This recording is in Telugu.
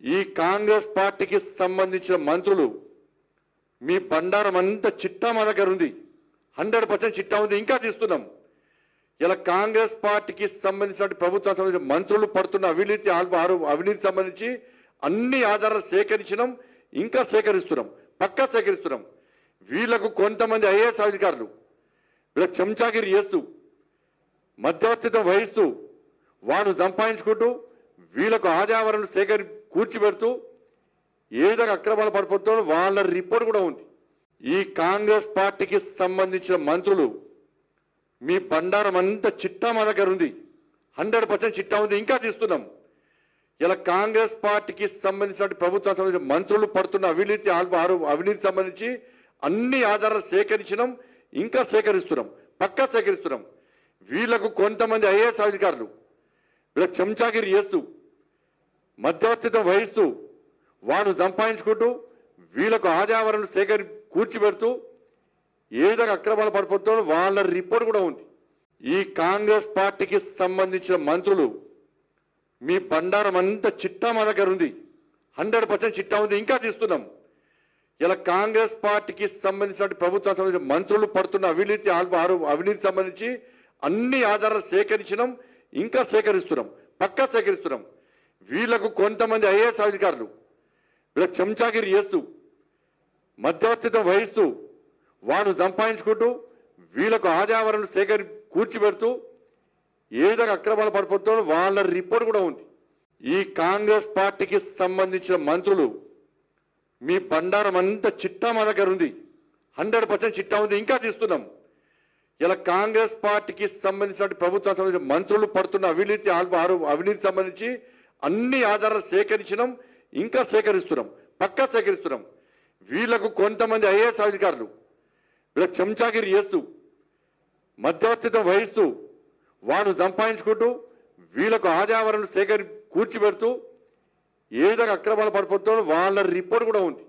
ఈ కాంగ్రెస్ పార్టీకి సంబంధించిన మంత్రులు మీ బండారం అంతా చిట్టా మన దగ్గర ఉంది. 100% చిట్టా ఉంది, ఇంకా తీస్తున్నాం. ఇలా కాంగ్రెస్ పార్టీకి సంబంధించిన ప్రభుత్వం సంబంధించిన మంత్రులు పడుతున్న అవినీతి సంబంధించి అన్ని ఆధారాలు సేకరించడం, ఇంకా సేకరిస్తున్నాం, పక్కా సేకరిస్తున్నాం. వీళ్లకు కొంతమంది ఐఏఎస్ అధికారులు వీళ్ళకి చెంచాగిరి చేస్తూ మధ్యవర్తిత్వం వహిస్తూ వాడు సంపాదించుకుంటూ వీళ్ళకు ఆదాయాలను కూర్చిపెడుతూ ఏ విధంగా అక్రమాలు పడిపోతారో వాళ్ళ రిపోర్ట్ కూడా ఉంది. ఈ కాంగ్రెస్ పార్టీకి సంబంధించిన మంత్రులు మీ బండారం అంతా చిట్టా మన దగ్గర ఉంది. 100% చిట్టా ఉంది, ఇంకా తీస్తున్నాం. ఇలా కాంగ్రెస్ పార్టీకి సంబంధించిన ప్రభుత్వం సంబంధించిన మంత్రులు పడుతున్న అవినీతి సంబంధించి అన్ని ఆధారాలు సేకరించడం, ఇంకా సేకరిస్తున్నాం, పక్కా సేకరిస్తున్నాం. వీళ్లకు కొంతమంది ఐఏఎస్ అధికారులు వీళ్ళకి చెంచాగిరి చేస్తూ మధ్యవర్తిత్వం వహిస్తూ వాడు సంపాదించుకుంటూ వీళ్ళకు ఆదాయాలను కూర్చిపెడుతూ ఏ విధంగా అక్రమాలు పడిపోతారో వాళ్ళ రిపోర్ట్ కూడా ఉంది. ఈ కాంగ్రెస్ పార్టీకి సంబంధించిన మంత్రులు మీ బండారం అంతా చిట్టా మన దగ్గర ఉంది. 100% చిట్టా ఉంది, ఇంకా తీస్తున్నాం. ఇలా కాంగ్రెస్ పార్టీకి సంబంధించిన ప్రభుత్వం సంబంధించిన మంత్రులు పడుతున్న అవినీతి సంబంధించి అన్ని ఆధారాలు సేకరించడం, ఇంకా సేకరిస్తున్నాం, పక్కా సేకరిస్తున్నాం. వీళ్లకు కొంతమంది ఐఏఎస్ అధికారులు వీళ్ళకి చెంచాగిరి చేస్తూ మధ్యవర్తిత్వం వహిస్తూ వాడు సంపాదించుకుంటూ వీళ్ళకు ఆదాయాలను కూర్చిపెడుతూ ఏ విధంగా అక్రమాలు పడిపోతారో వాళ్ళ రిపోర్ట్ కూడా ఉంది. ఈ కాంగ్రెస్ పార్టీకి సంబంధించిన మంత్రులు మీ బండారం అంతా చిట్టా మన దగ్గర ఉంది. 100% చిట్టా ఉంది, ఇంకా తీస్తున్నాం. ఇలా కాంగ్రెస్ పార్టీకి సంబంధించిన ప్రభుత్వం సంబంధించిన మంత్రులు పడుతున్న అవినీతి సంబంధించి అన్ని ఆధారాలు సేకరించడం, ఇంకా సేకరిస్తున్నాం, పక్కా సేకరిస్తున్నాం. వీళ్లకు కొంతమంది ఐఏఎస్ అధికారులు వీళ్ళకి చెంచాగిరి చేస్తూ మధ్యవర్తిత్వం వహిస్తూ వాడు సంపాదించుకుంటూ వీళ్ళకు ఆదాయాలను కూర్చిపెడుతూ ఏ విధంగా అక్రమాలు పడిపోతారో వాళ్ళ రిపోర్ట్ కూడా ఉంది.